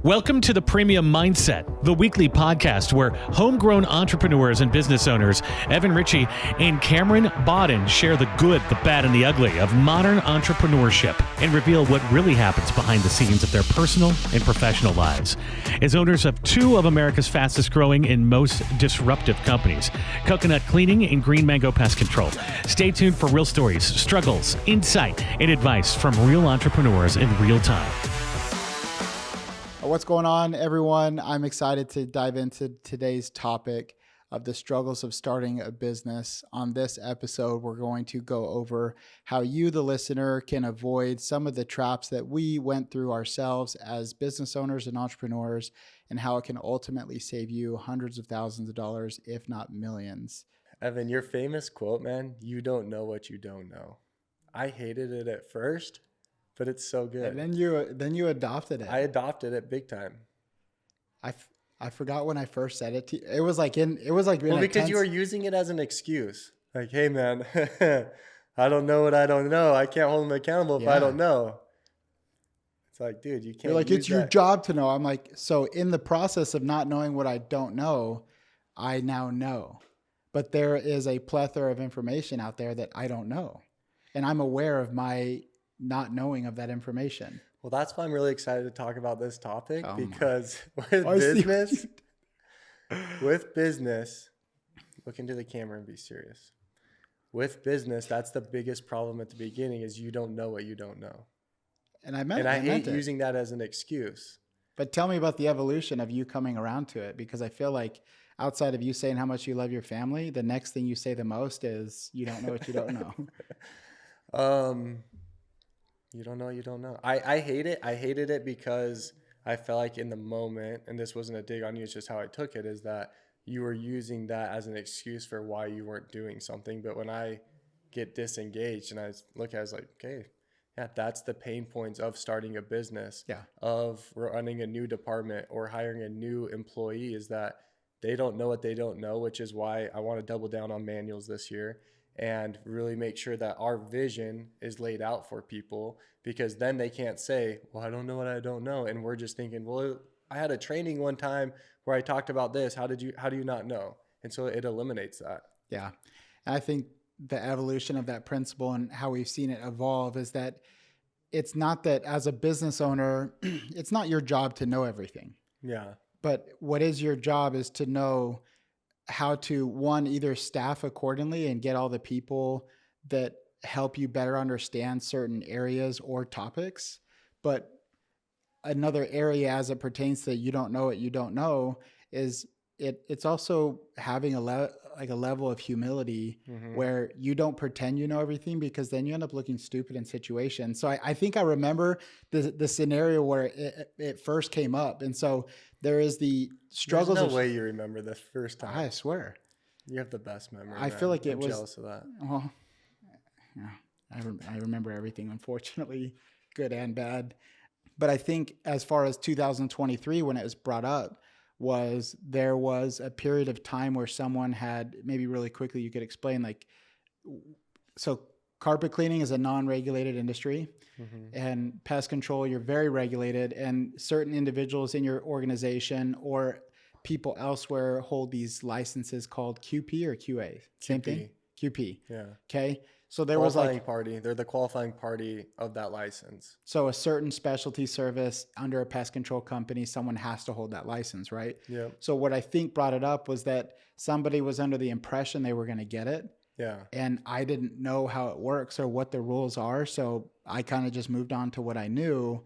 Welcome to the Premium Mindset, the weekly podcast where homegrown entrepreneurs and business owners Evan Ritchie and Cameron Bodden share the good, the bad, and the ugly of modern entrepreneurship and reveal what really happens behind the scenes of their personal and professional lives. As owners of two of America's fastest growing and most disruptive companies, Coconut Cleaning and Green Mango Pest Control, stay tuned for real stories, struggles, insight, and advice from real entrepreneurs in real time. What's going on, everyone? I'm excited to dive into today's topic of the struggles of starting a business. On this episode, we're going to go over how you, the listener, can avoid some of the traps that we went through ourselves as business owners and entrepreneurs, and how it can ultimately save you hundreds of thousands of dollars, if not millions. Evan, your famous quote, man, you don't know what you don't know. I hated it at first, but it's so good. And then you adopted it. I adopted it big time. I forgot when I first said it to you. It was like because you were using it as an excuse. Like, hey man, I don't know what I don't know. I can't hold them accountable if I don't know. It's like, dude, you can't. You're like, it's your job to know. I'm like, so in the process of not knowing what I don't know, I now know. But there is a plethora of information out there that I don't know. And I'm aware of my not knowing of that information. Well, that's why I'm really excited to talk about this topic, because with business, look into the camera and be serious. With business, that's the biggest problem at the beginning is you don't know what you don't know. And I hate using that as an excuse. But tell me about the evolution of you coming around to it, because I feel like outside of you saying how much you love your family, the next thing you say the most is you don't know what you don't know. You don't know, you don't know. I hate it. I hated it because I felt like in the moment, and this wasn't a dig on you, it's just how I took it, is that you were using that as an excuse for why you weren't doing something. But when I get disengaged and I look at it, I was like, okay, yeah, that's the pain points of starting a business, of running a new department or hiring a new employee, is that they don't know what they don't know, which is why I want to double down on manuals this year and really make sure that our vision is laid out for people, because then they can't say, well, I don't know what I don't know. And we're just thinking, well, I had a training one time where I talked about this. How do you not know? And so it eliminates that. Yeah. And I think the evolution of that principle and how we've seen it evolve is that it's not that as a business owner, it's not your job to know everything. Yeah. But what is your job is to know how to, one, either staff accordingly and get all the people that help you better understand certain areas or topics. But another area as it pertains to you don't know what you don't know is it's also having a level of humility where you don't pretend you know everything, because then you end up looking stupid in situations. So I think I remember the scenario where it first came up. And so there is the struggles. There's no way you remember the first time. I swear. You have the best memory. I feel like I'm jealous of that. Well, yeah, I remember everything, unfortunately, good and bad. But I think as far as 2023, when it was brought up, there was a period of time where someone had, maybe really quickly you could explain, like, so carpet cleaning is a non-regulated industry, and pest control, you're very regulated, and certain individuals in your organization or people elsewhere hold these licenses called QP or QA. Same thing? QP. Yeah. Okay. So there was like party. They're the qualifying party of that license. So a certain specialty service under a pest control company, someone has to hold that license, right? Yeah. So what I think brought it up was that somebody was under the impression they were going to get it. Yeah. And I didn't know how it works or what the rules are. So I kind of just moved on to what I knew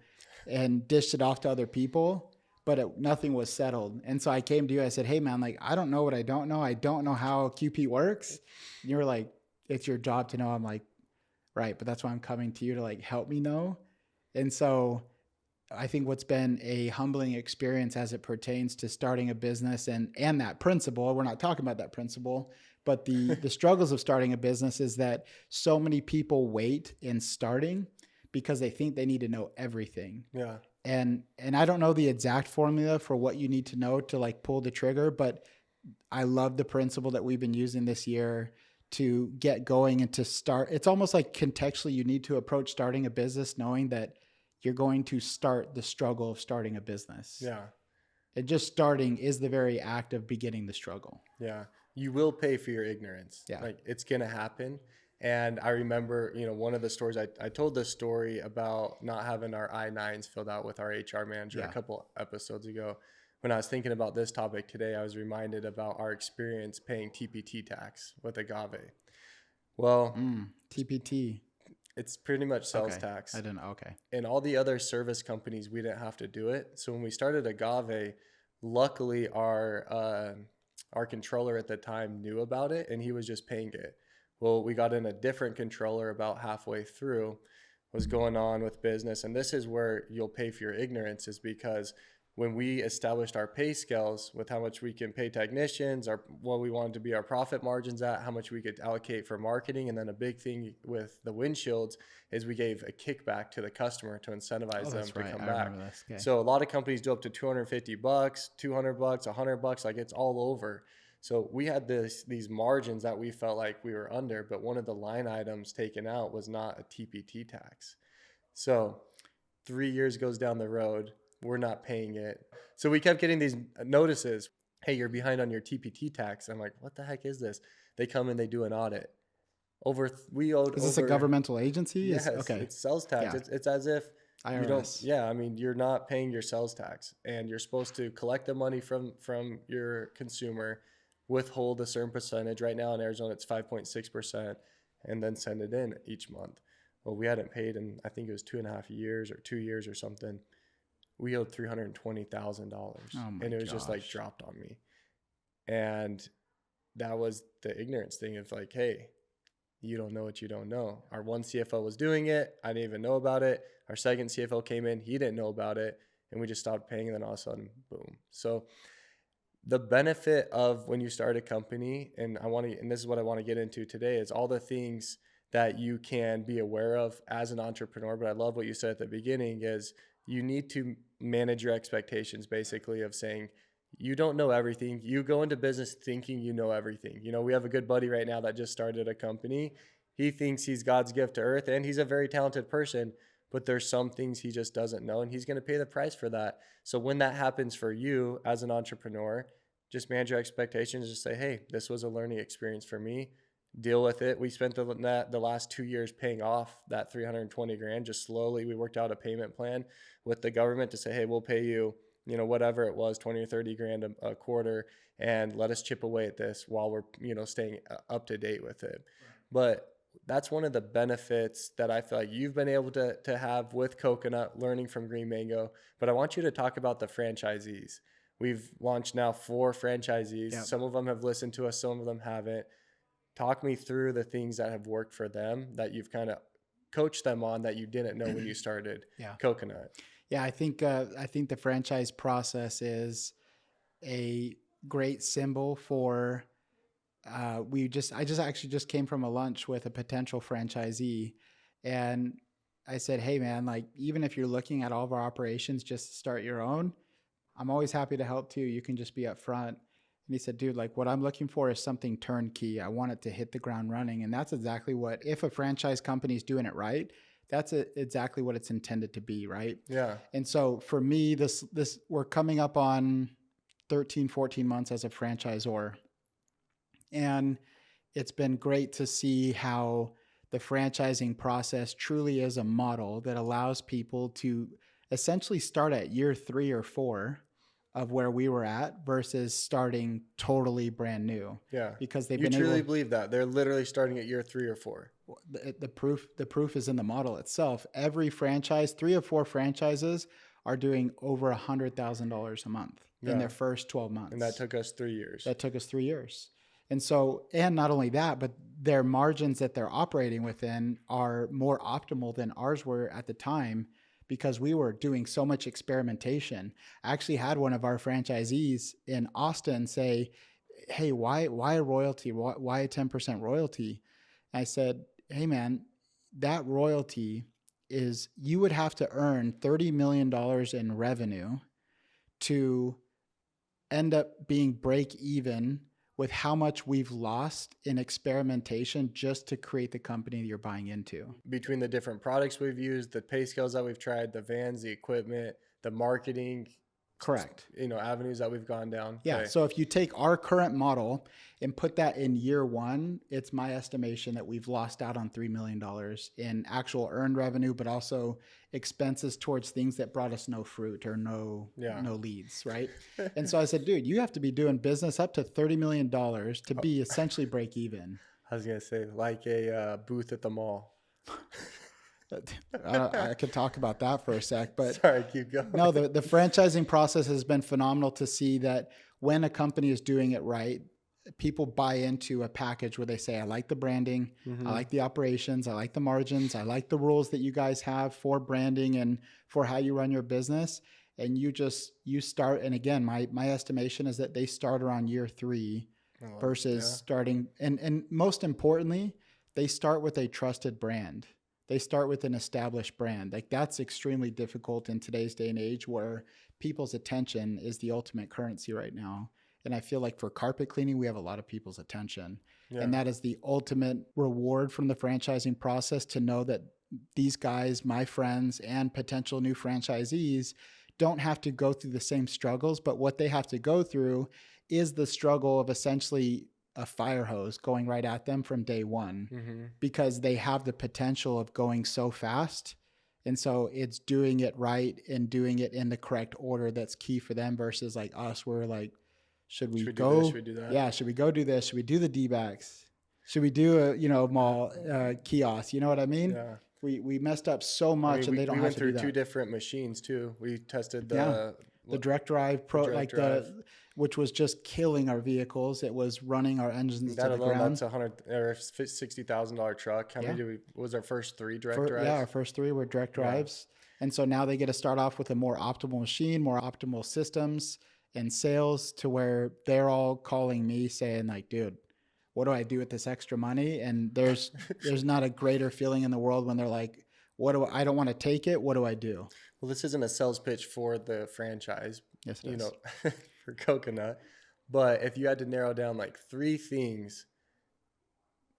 and dished it off to other people, but nothing was settled. And so I came to you, I said, hey man, like, I don't know what I don't know. I don't know how QP works. And you were like, it's your job to know. I'm like, right. But that's why I'm coming to you to like help me know. And so I think what's been a humbling experience as it pertains to starting a business and that principle, we're not talking about that principle, but the struggles of starting a business is that so many people wait in starting because they think they need to know everything. Yeah. And I don't know the exact formula for what you need to know to like pull the trigger, but I love the principle that we've been using this year to get going and to start. It's almost like contextually you need to approach starting a business knowing that you're going to start the struggle of starting a business. Yeah. And just starting is the very act of beginning the struggle. Yeah. You will pay for your ignorance. Yeah. Like it's going to happen. And I remember, one of the stories I told this story about not having our I-9s filled out with our HR manager a couple episodes ago. When I was thinking about this topic today, I was reminded about our experience paying TPT tax with Agave. Well, TPT. it's pretty much sales tax. I didn't know. Okay. And all the other service companies, we didn't have to do it. So when we started Agave, luckily our controller at the time knew about it and he was just paying it. Well, we got in a different controller about halfway through, was going on with business. And this is where you'll pay for your ignorance, is because when we established our pay scales with how much we can pay technicians, what we wanted to be our profit margins at, how much we could allocate for marketing. And then a big thing with the windshields is we gave a kickback to the customer to incentivize them to come back. Okay. So a lot of companies do up to $250, $200, $100, like it's all over. So we had these margins that we felt like we were under, but one of the line items taken out was not a TPT tax. So 3 years goes down the road, we're not paying it. So we kept getting these notices, hey, you're behind on your TPT tax. I'm like, what the heck is this? They come and they do an audit. Is this a governmental agency? Yes, Okay. it's sales tax. Yeah. It's as if IRS. you don't. Yeah, I mean, you're not paying your sales tax, and you're supposed to collect the money from your consumer, withhold a certain percentage. Right now in Arizona, it's 5.6%, and then send it in each month. Well, we hadn't paid in, I think it was 2.5 years or 2 years or something. We owed $320,000, and it was just like dropped on me. And that was the ignorance thing of like, hey, you don't know what you don't know. Our one CFO was doing it. I didn't even know about it. Our second CFO came in. He didn't know about it. And we just stopped paying. And then all of a sudden, boom. So the benefit of when you start a company, and this is what I want to get into today, is all the things that you can be aware of as an entrepreneur. But I love what you said at the beginning is you need to manage your expectations, basically, of saying, you don't know everything. You go into business thinking you know everything. We have a good buddy right now that just started a company. He thinks he's God's gift to earth, and he's a very talented person, but there's some things he just doesn't know, and he's going to pay the price for that. So when that happens for you as an entrepreneur, just manage your expectations. Just say, hey, this was a learning experience for me. Deal with it. We spent the last 2 years paying off that $320,000. Just slowly, we worked out a payment plan with the government to say, hey, we'll pay you, whatever it was, 20 or 30 grand a quarter, and let us chip away at this while we're, staying up to date with it. But that's one of the benefits that I feel like you've been able to have with Coconut, learning from Green Mango. But I want you to talk about the franchisees. We've launched now 4 franchisees. Yep. Some of them have listened to us, some of them haven't. Talk me through the things that have worked for them that you've kind of coached them on that you didn't know when you started Coconut. Yeah, I think the franchise process is a great symbol for. I actually just came from a lunch with a potential franchisee, and I said, hey man, like even if you're looking at all of our operations just to start your own, I'm always happy to help too. You can just be up front. And he said, dude, like what I'm looking for is something turnkey. I want it to hit the ground running. And that's exactly what, if a franchise company is doing it right, that's exactly what it's intended to be, right? Yeah. And so for me, this we're coming up on 13, 14 months as a franchisor. And it's been great to see how the franchising process truly is a model that allows people to essentially start at year 3 or 4 of where we were at versus starting totally brand new. Yeah. Because they've you been truly believe that they're literally starting at year 3 or 4. The proof is in the model itself. Every franchise, 3 or 4 franchises are doing over $100,000 a month in their first 12 months. And that took us 3 years. That took us 3 years. And so, and not only that, but their margins that they're operating within are more optimal than ours were at the time, because we were doing so much experimentation. I actually had one of our franchisees in Austin say, hey, why a royalty? Why a 10% royalty? And I said, hey man, that royalty is, you would have to earn $30 million in revenue to end up being break even with how much we've lost in experimentation just to create the company that you're buying into. Between the different products we've used, the pay scales that we've tried, the vans, the equipment, the marketing, Correct. avenues that we've gone down. Yeah. Okay. So if you take our current model and put that in year one, it's my estimation that we've lost out on $3 million in actual earned revenue, but also expenses towards things that brought us no fruit or no leads. Right. And so I said, dude, you have to be doing business up to $30 million to be essentially break even. I was going to say like a booth at the mall. I could talk about that for a sec, but sorry, keep going. No, the franchising process has been phenomenal to see that when a company is doing it right, people buy into a package where they say, I like the branding, I like the operations, I like the margins, I like the rules that you guys have for branding and for how you run your business. And you start, and again, my estimation is that they start around year 3 versus starting, and most importantly, they start with a trusted brand. They start with an established brand. Like that's extremely difficult in today's day and age where people's attention is the ultimate currency right now. And I feel like for carpet cleaning, we have a lot of people's attention. Yeah. And that is the ultimate reward from the franchising process to know that these guys, my friends and potential new franchisees, don't have to go through the same struggles, but what they have to go through is the struggle of essentially a fire hose going right at them from day one because they have the potential of going so fast. And so it's doing it right and doing it in the correct order that's key for them versus like us. We're like, should we go? Should we do that? Yeah. Should we go do this? Should we do the D-backs? Should we do a mall kiosk? You know what I mean? Yeah. We messed up so much and they don't have to do that. We went through 2 different machines too. We tested the direct drive which was just killing our vehicles. It was running our engines to the ground. That's $60,000 truck. How many was our first 3 direct drives? Yeah, our first 3 were direct drives. And so now they get to start off with a more optimal machine, more optimal systems and sales to where they're all calling me saying like, dude, what do I do with this extra money? And there's not a greater feeling in the world when they're like, I don't want to take it. What do I do? Well, this isn't a sales pitch for the franchise. Yes, it is. For Coconut. But if you had to narrow down like 3 things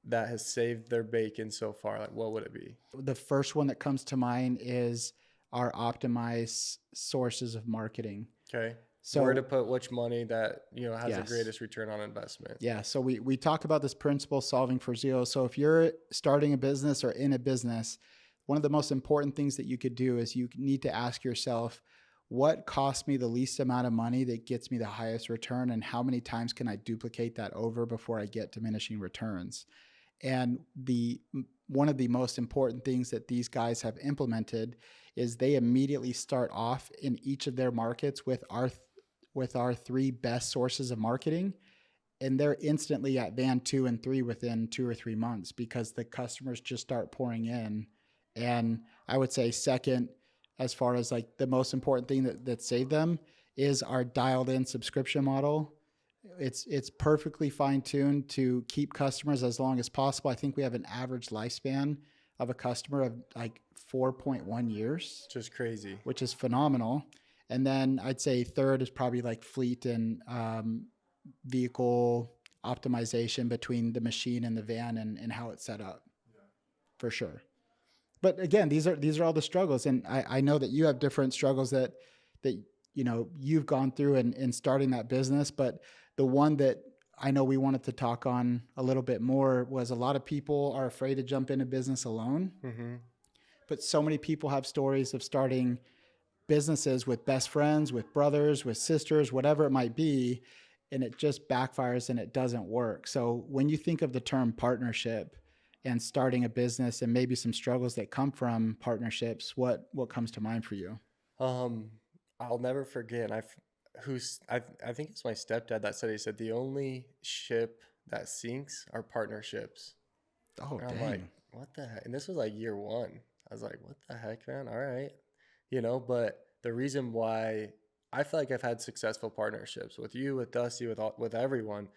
that has saved their bacon so far, like what would it be? The first one that comes to mind is our optimized sources of marketing. Okay. So where to put which money that, has the greatest return on investment. Yeah. So we talk about this principle, solving for zero. So if you're starting a business or in a business, one of the most important things that you could do is you need to ask yourself, what costs me the least amount of money that gets me the highest return, and how many times can I duplicate that over before I get diminishing returns? And one of the most important things that these guys have implemented is they immediately start off in each of their markets with our 3 best sources of marketing, and they're instantly at van 2 and 3 within 2 or 3 months because the customers just start pouring in. And I would say second, as far as like the most important thing that saved them, is our dialed in subscription model. It's perfectly fine tuned to keep customers as long as possible. I think we have an average lifespan of a customer of like 4.1 years. Just crazy. Which is phenomenal. And then I'd say third is probably like fleet and vehicle optimization between the machine and the van and how it's set up. Yeah. For sure. But again, these are all the struggles. And I know that you have different struggles that you've gone through in starting that business. But the one that I know we wanted to talk on a little bit more was a lot of people are afraid to jump into business alone. Mm-hmm. But so many people have stories of starting businesses with best friends, with brothers, with sisters, whatever it might be, and it just backfires and it doesn't work. So when you think of the term partnership and starting a business and maybe some struggles that come from partnerships, what comes to mind for you? I'll never forget. I think it's my stepdad that said, he said, the only ship that sinks are partnerships. Oh, and dang. I'm like, what the heck? And this was like year 1. I was like, what the heck, man? All right. But the reason why I feel like I've had successful partnerships with you, with Dusty, with everyone,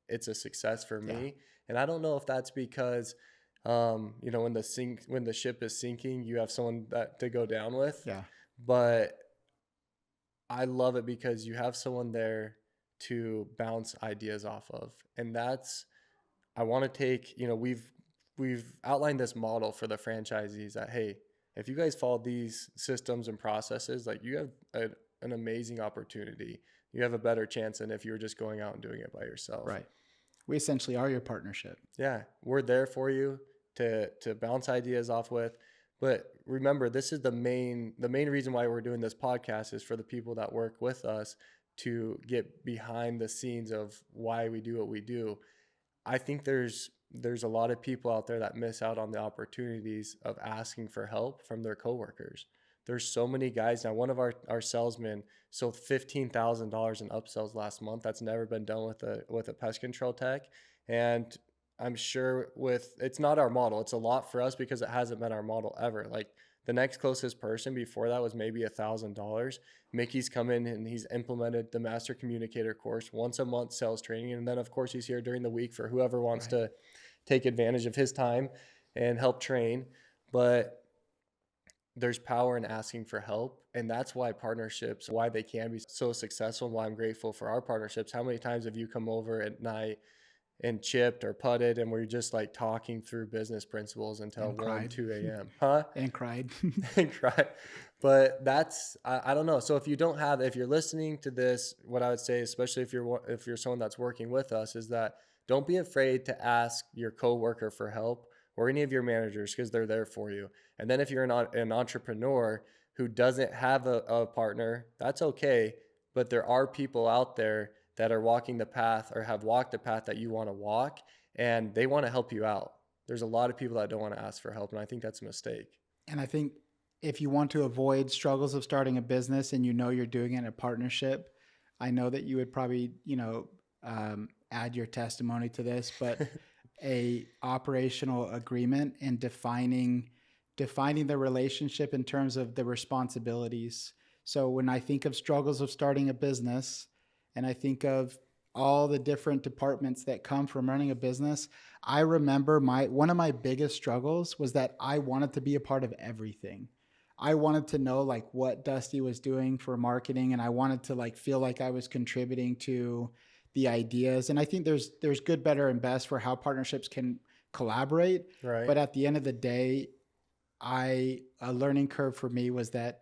it's a success for me. Yeah. And I don't know if that's because, when the ship is sinking, you have someone to go down with. Yeah. But I love it because you have someone there to bounce ideas off of. And that's, I want to take, we've outlined this model for the franchisees that, hey, if you guys follow these systems and processes, like you have an amazing opportunity. You have a better chance than if you were just going out and doing it by yourself. Right. We essentially are your partnership. Yeah. We're there for you to bounce ideas off with. But remember, this is the main reason why we're doing this podcast is for the people that work with us to get behind the scenes of why we do what we do. I think there's a lot of people out there that miss out on the opportunities of asking for help from their coworkers. There's so many guys now. One of our salesmen sold $15,000 in upsells last month. That's never been done with a pest control tech. And I'm sure it's not our model. It's a lot for us because it hasn't been our model ever. Like the next closest person before that was maybe $1,000. Mickey's come in and he's implemented the Master Communicator course once a month, sales training. And then of course he's here during the week for whoever wants to take advantage of his time and help train. But there's power in asking for help. And that's why partnerships, why they can be so successful and why I'm grateful for our partnerships. How many times have you come over at night and chipped or putted and we're just like talking through business principles until 1, 2 a.m. Huh? And cried. And cried. But that's, I don't know. So if you're listening to this, what I would say, especially if you're someone that's working with us, is that don't be afraid to ask your coworker for help or any of your managers because they're there for you. And then if you're an entrepreneur who doesn't have a partner, that's okay. But there are people out there that are walking the path or have walked the path that you want to walk, and they want to help you out. There's a lot of people that don't want to ask for help, and I think that's a mistake. And I think if you want to avoid struggles of starting a business and you're doing it in a partnership, I know that you would probably, add your testimony to this, but a operational agreement and defining the relationship in terms of the responsibilities. So when I think of struggles of starting a business, and I think of all the different departments that come from running a business, I remember one of my biggest struggles was that I wanted to be a part of everything. I wanted to know like what Dusty was doing for marketing, and I wanted to like feel like I was contributing to the ideas. And I think there's good, better, and best for how partnerships can collaborate. Right. But at the end of the day, a learning curve for me was that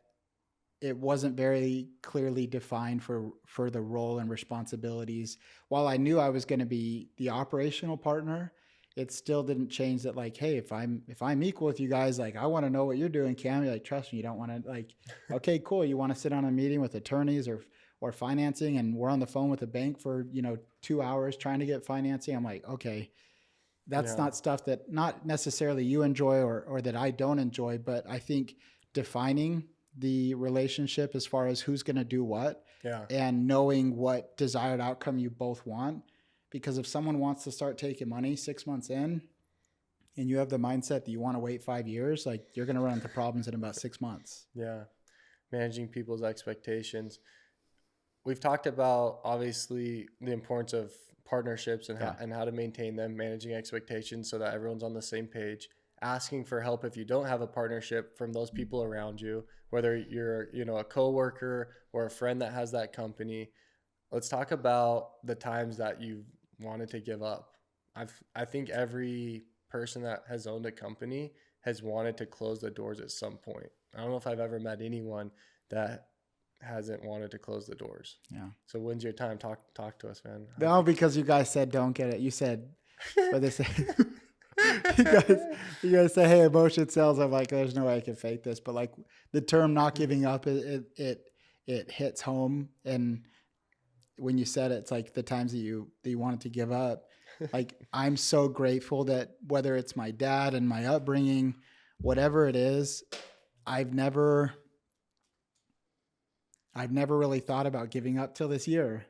it wasn't very clearly defined for the role and responsibilities. While I knew I was going to be the operational partner, it still didn't change that like, hey, if I'm equal with you guys, like I want to know what you're doing, Cam. You're like, trust me, you don't want to like, okay, cool. You want to sit on a meeting with attorneys or financing, and we're on the phone with a bank for 2 hours trying to get financing. I'm like, okay, that's not stuff that not necessarily you enjoy or that I don't enjoy, but I think defining the relationship as far as who's going to do what and knowing what desired outcome you both want. Because if someone wants to start taking money 6 months in and you have the mindset that you want to wait 5 years, like you're going to run into problems in about 6 months. Yeah. Managing people's expectations. We've talked about obviously the importance of partnerships and how to maintain them, managing expectations so that everyone's on the same page, asking for help if you don't have a partnership from those people around you, whether you're, a coworker or a friend that has that company. Let's talk about the times that you've wanted to give up. I think every person that has owned a company has wanted to close the doors at some point. I don't know if I've ever met anyone that hasn't wanted to close the doors. Yeah. So when's your time? Talk to us, man. No, because you guys said don't get it. You said, but they say you guys say, hey, emotion sells. I'm like, there's no way I can fake this. But like the term not giving up, it hits home. And when you said it, it's like the times that you wanted to give up. Like I'm so grateful that whether it's my dad and my upbringing, whatever it is, I've never really thought about giving up till this year.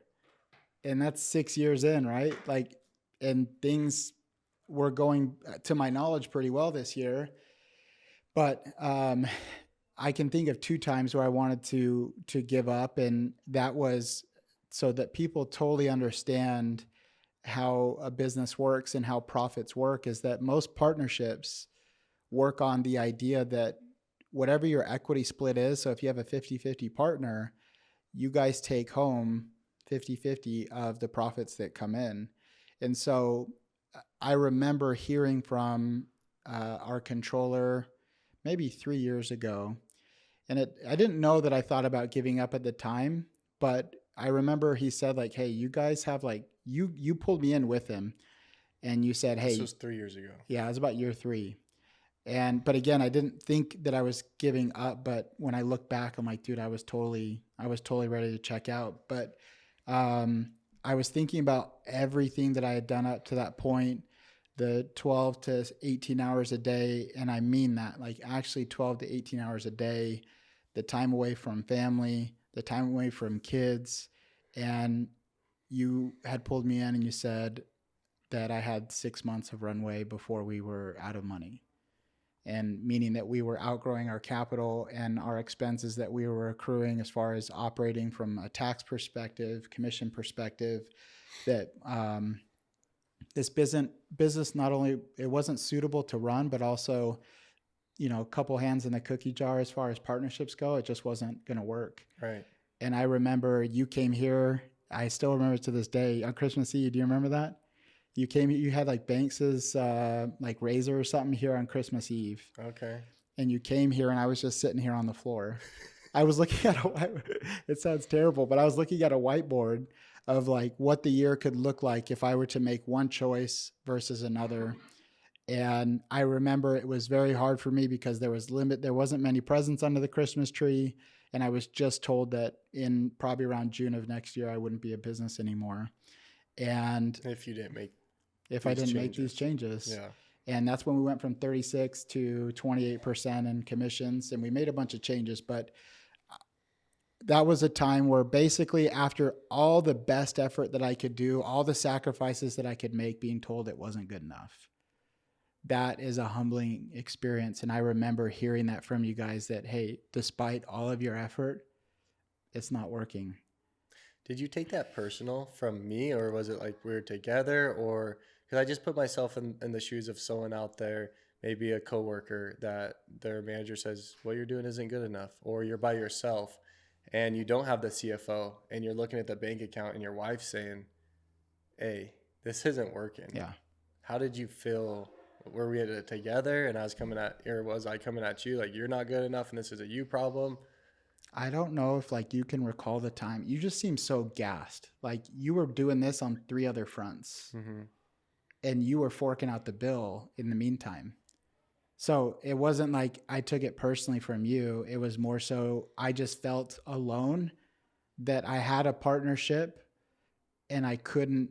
And that's 6 years in, right? Like, and things were going, to my knowledge, pretty well this year. But I can think of 2 times where I wanted to give up. And that was so that people totally understand how a business works and how profits work, is that most partnerships work on the idea that whatever your equity split is, so if you have a 50-50 partner, you guys take home 50-50 of the profits that come in. And so I remember hearing from our controller maybe 3 years ago. And I didn't know that I thought about giving up at the time, but I remember he said like, hey, you guys have like, you pulled me in with him and you said, hey, This was 3 years ago. yeah, it was about year 3. But again, I didn't think that I was giving up, but when I look back, I'm like, dude, I was totally ready to check out. But I was thinking about everything that I had done up to that point, the 12 to 18 hours a day. And I mean that, like actually 12 to 18 hours a day, the time away from family, the time away from kids. And you had pulled me in and you said that I had 6 months of runway before we were out of money. And meaning that we were outgrowing our capital and our expenses that we were accruing as far as operating from a tax perspective, commission perspective, that this business not only, it wasn't suitable to run, but also, you know, a couple hands in the cookie jar as far as partnerships go. It just wasn't going to work. Right. And I remember you came here. I still remember to this day on Christmas Eve. Do you remember that? You came, you had like Banks's like razor or something here on Christmas Eve. Okay. And you came here and I was just sitting here on the floor. I was looking at it sounds terrible, but I was looking at a whiteboard of like what the year could look like if I were to make one choice versus another. And I remember it was very hard for me because there wasn't many presents under the Christmas tree. And I was just told that in probably around June of next year, I wouldn't be a business anymore. And if I didn't make these changes. Yeah. And that's when we went from 36 to 28% in commissions, and we made a bunch of changes. But that was a time where basically after all the best effort that I could do, all the sacrifices that I could make, being told it wasn't good enough. That is a humbling experience. And I remember hearing that from you guys that, hey, despite all of your effort, it's not working. Did you take that personal from me, or was it like we were together? Or because I just put myself in the shoes of someone out there, maybe a coworker that their manager says, what you're doing isn't good enough, or you're by yourself and you don't have the CFO and you're looking at the bank account and your wife's saying, hey, this isn't working. Yeah. How did you feel? Were we together and was I coming at you like you're not good enough and this is a you problem? I don't know if like you can recall the time. You just seem so gassed. Like you were doing this on 3 other fronts. Mm-hmm. And you were forking out the bill in the meantime. So it wasn't like I took it personally from you. It was more so I just felt alone that I had a partnership and I couldn't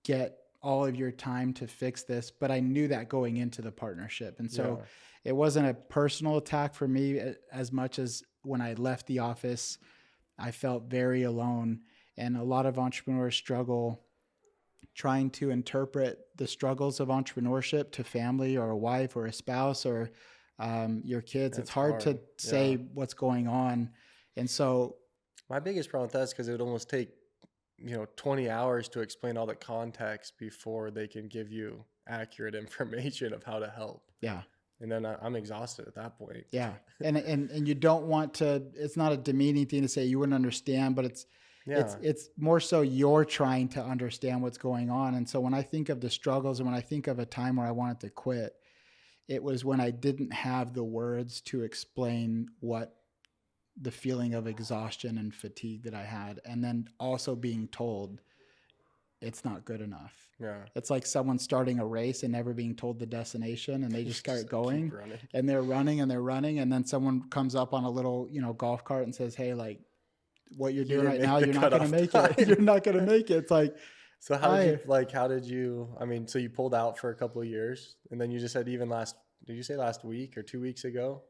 get all of your time to fix this, but I knew that going into the partnership. And so It wasn't a personal attack for me as much as when I left the office, I felt very alone. And a lot of entrepreneurs struggle trying to interpret the struggles of entrepreneurship to family or a wife or a spouse or your kids. It's hard to say what's going on. And so my biggest problem with that is because it would almost take, 20 hours to explain all the context before they can give you accurate information of how to help. Yeah. And then I'm exhausted at that point. Yeah. And you don't want to, it's not a demeaning thing to say you wouldn't understand, but it's more so you're trying to understand what's going on. And so when I think of the struggles and when I think of a time where I wanted to quit, it was when I didn't have the words to explain what the feeling of exhaustion and fatigue that I had. And then also being told it's not good enough. Yeah. It's like someone starting a race and never being told the destination, and they just start going and they're running. And then someone comes up on a little, golf cart and says, hey, like, what you're doing right now, you're not going to make it. You're not going to make it. It's like, so so you pulled out for a couple of years and then you just said did you say last week or 2 weeks ago?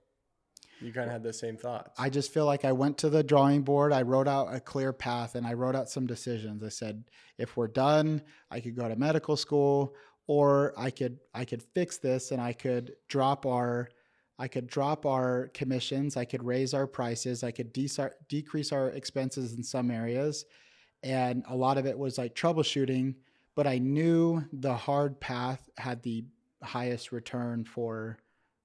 You kind of had the same thoughts. I just feel like I went to the drawing board. I wrote out a clear path and I wrote out some decisions. I said, if we're done, I could go to medical school, or I could fix this and I could drop our commissions. I could raise our prices. I could decrease our expenses in some areas. And a lot of it was like troubleshooting, but I knew the hard path had the highest return for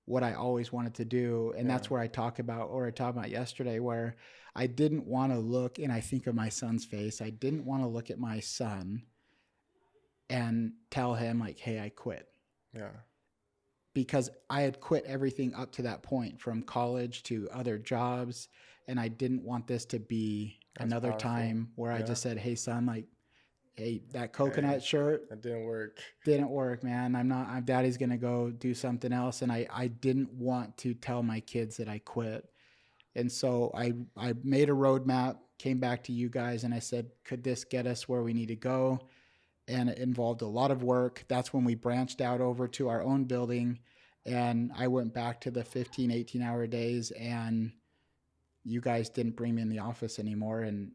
what I always wanted to do. And that's where I talked about yesterday, where I didn't want to look, and I think of my son's face. I didn't want to look at my son and tell him like, hey, I quit. Yeah. Because I had quit everything up to that point, from college to other jobs. And I didn't want this to be another powerful. time where I just said, hey, son, like, hey, that coconut shirt, that didn't work. Didn't work, man. I'm daddy's going to go do something else. And I didn't want to tell my kids that I quit. And so I made a roadmap, came back to you guys, and I said, could this get us where we need to go? And it involved a lot of work. That's when we branched out over to our own building. And I went back to the 15, 18-hour days, and you guys didn't bring me in the office anymore. And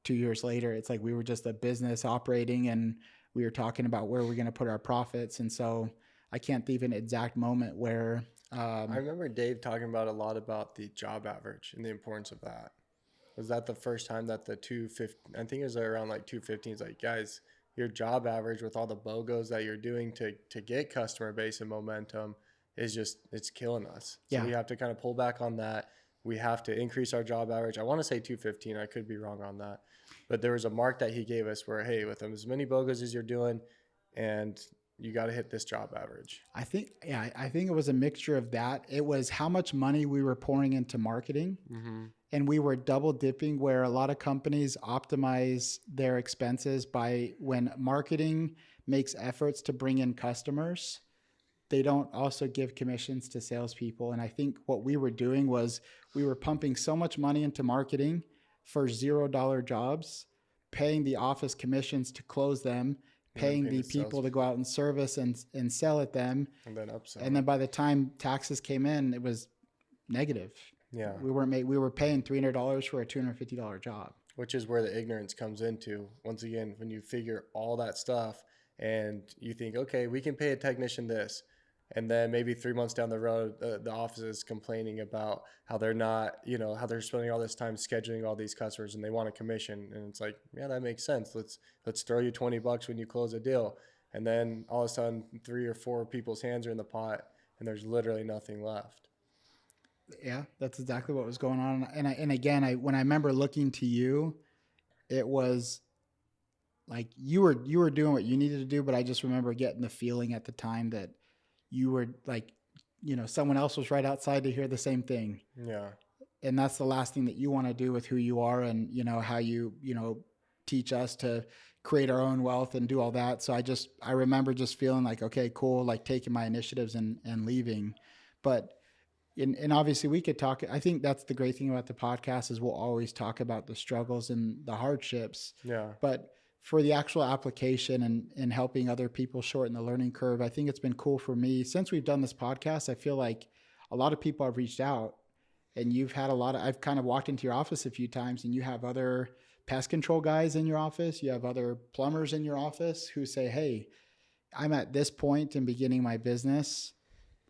2 years later, it's like we were just a business operating, and we were talking about where we're going to put our profits. And so I can't think of an exact moment where... I remember Dave talking about a lot about the job average and the importance of that. Was that the first time that the 250, I think it was around like 215, it's like, guys, your job average with all the BOGOs that you're doing to get customer base and momentum is just, it's killing us. So we have to kind of pull back on that. We have to increase our job average. I want to say 215. I could be wrong on that. But there was a mark that he gave us where, hey, with as many BOGOs as you're doing, and you got to hit this job average. I think it was a mixture of that. It was how much money we were pouring into marketing. Mm-hmm. And we were double dipping, where a lot of companies optimize their expenses by, when marketing makes efforts to bring in customers, they don't also give commissions to salespeople. And I think what we were doing was we were pumping so much money into marketing for $0 jobs, paying the office commissions to close them, paying the people to go out and service and sell at them. And then upsell. And then by the time taxes came in, it was negative. Yeah. We were paying $300 for a $250 job. Which is where the ignorance comes into. Once again, when you figure all that stuff and you think, okay, we can pay a technician this. And then maybe 3 months down the road, the office is complaining about how they're not, how they're spending all this time scheduling all these customers and they want a commission. And it's like, yeah, that makes sense. Let's throw you $20 when you close a deal. And then all of a sudden 3 or 4 people's hands are in the pot and there's literally nothing left. Yeah, that's exactly what was going on. And again, when I remember looking to you, it was like you were doing what you needed to do, but I just remember getting the feeling at the time that you were like, someone else was right outside to hear the same thing. Yeah. And that's the last thing that you want to do with who you are and, how you, teach us to create our own wealth and do all that. So I remember just feeling like, okay, cool, like taking my initiatives and leaving. But and obviously we could talk. I think that's the great thing about the podcast is we'll always talk about the struggles and the hardships. Yeah. But for the actual application and helping other people shorten the learning curve, I think it's been cool for me. Since we've done this podcast, I feel like a lot of people have reached out, and you've had I've kind of walked into your office a few times, and you have other pest control guys in your office. You have other plumbers in your office who say, hey, I'm at this point in beginning my business.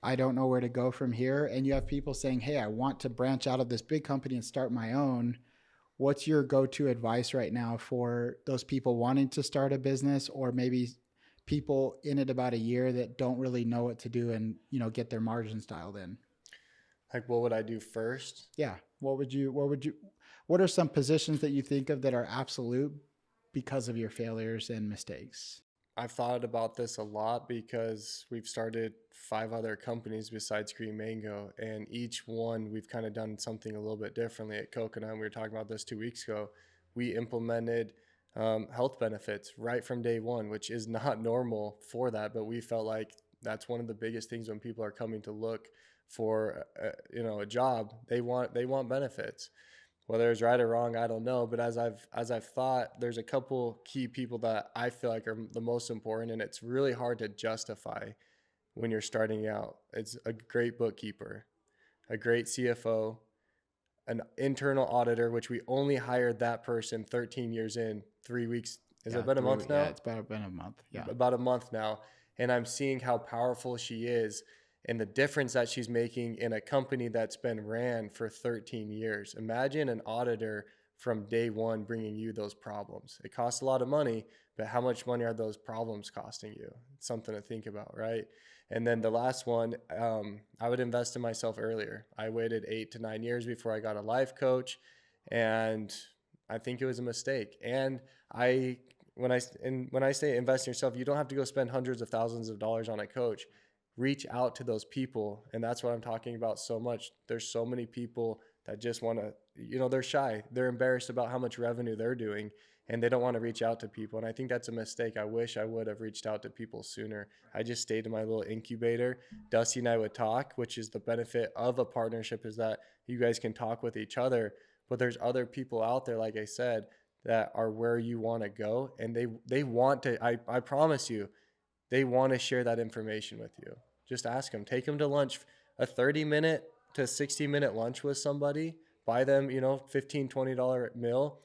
I don't know where to go from here. And you have people saying, hey, I want to branch out of this big company and start my own. What's your go-to advice right now for those people wanting to start a business, or maybe people in it about a year that don't really know what to do and, get their margins dialed in? Like, what would I do first? Yeah. What are some positions that you think of that are absolute because of your failures and mistakes? I've thought about this a lot because we've started 5 other companies besides Green Mango, and each one we've kind of done something a little bit differently. At Coconut, we were talking about this 2 weeks ago, we implemented health benefits right from day one, which is not normal for that, but we felt like that's one of the biggest things when people are coming to look for a job. They want benefits. Whether it's right or wrong, I don't know. But as I've thought, there's a couple key people that I feel like are the most important, and it's really hard to justify when you're starting out. It's a great bookkeeper, a great CFO, an internal auditor, which we only hired that person 13 years in, 3 weeks. Is it been a month now? Yeah, it's been a month. Yeah, about a month now. And I'm seeing how powerful she is and the difference that she's making in a company that's been ran for 13 years. Imagine an auditor from day one bringing you those problems. It costs a lot of money, but how much money are those problems costing you? It's something to think about, right? And then the last one, I would invest in myself earlier. I waited 8 to 9 years before I got a life coach, and I think it was a mistake. And when I say invest in yourself, you don't have to go spend hundreds of thousands of dollars on a coach. Reach out to those people, and that's what I'm talking about so much. There's so many people that just want to, they're shy. They're embarrassed about how much revenue they're doing, and they don't want to reach out to people. And I think that's a mistake. I wish I would have reached out to people sooner. I just stayed in my little incubator. Dusty and I would talk, which is the benefit of a partnership, is that you guys can talk with each other. But there's other people out there, like I said, that are where you want to go. And they want to, I promise you, they want to share that information with you. Just ask them. Take them to lunch, a 30-minute to 60-minute lunch with somebody. Buy them, $15, $20 meal.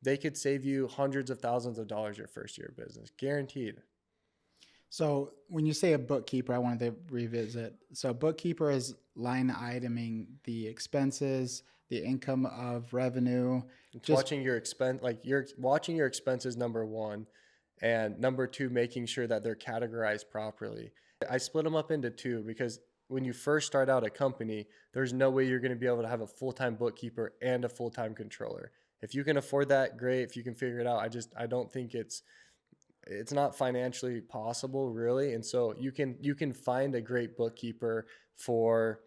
They could save you hundreds of thousands of dollars your first year of business, guaranteed. So when you say a bookkeeper, I wanted to revisit. So bookkeeper is line iteming the expenses, the income of revenue. Watching your expense, like you're watching your expenses, number one, and number two, making sure that they're categorized properly. I split them up into two because when you first start out a company, there's no way you're going to be able to have a full-time bookkeeper and a full-time controller. If you can afford that, great. If you can figure it out, I don't think it's not financially possible, really. And so you can find a great bookkeeper for,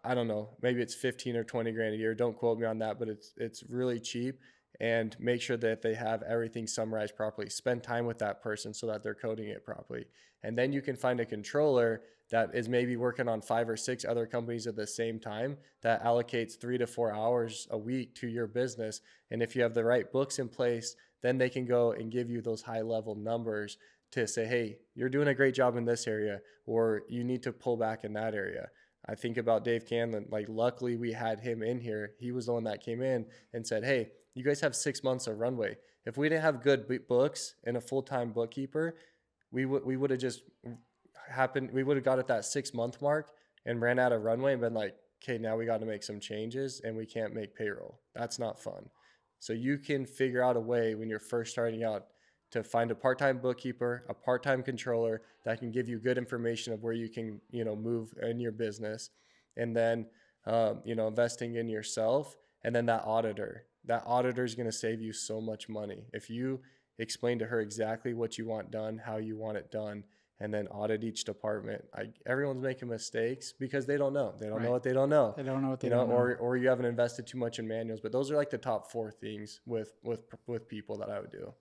I don't know, maybe it's 15 or 20 grand a year. Don't quote me on that, but it's really cheap. And make sure that they have everything summarized properly. Spend time with that person so that they're coding it properly. And then you can find a controller that is maybe working on 5 or 6 other companies at the same time that allocates 3 to 4 hours a week to your business. And if you have the right books in place, then they can go and give you those high level numbers to say, hey, you're doing a great job in this area, or you need to pull back in that area. I think about Dave Canlon. Like, luckily we had him in here. He was the one that came in and said, hey, you guys have 6 months of runway. If we didn't have good books and a full-time bookkeeper, we would have just we would have got at that 6-month mark and ran out of runway and been like, okay, now we got to make some changes and we can't make payroll. That's not fun. So you can figure out a way when you're first starting out to find a part-time bookkeeper, a part-time controller that can give you good information of where you can, move in your business, and then, investing in yourself, and then that auditor is going to save you so much money. If you explain to her exactly what you want done, how you want it done, and then audit each department. Everyone's making mistakes because they don't know. They don't know what they don't know. They don't know what they don't know. Or you haven't invested too much in manuals. But those are like the top 4 things with people that I would do.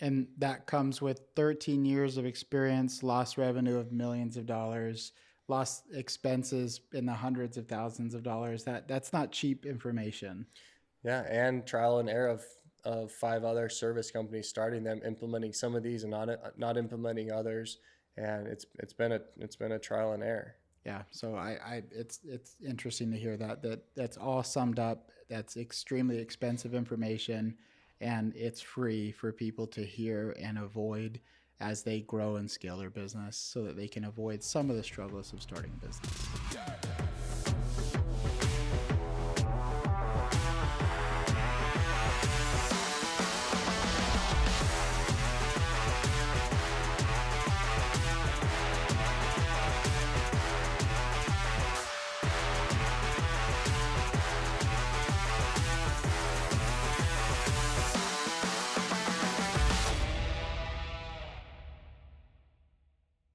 And that comes with 13 years of experience, lost revenue of millions of dollars, lost expenses in the hundreds of thousands of dollars. That's not cheap information. Yeah, and trial and error of 5 other service companies, starting them, implementing some of these and not implementing others. And it's been a trial and error. Yeah. So it's interesting to hear that's all summed up. That's extremely expensive information, and it's free for people to hear and avoid as they grow and scale their business so that they can avoid some of the struggles of starting a business.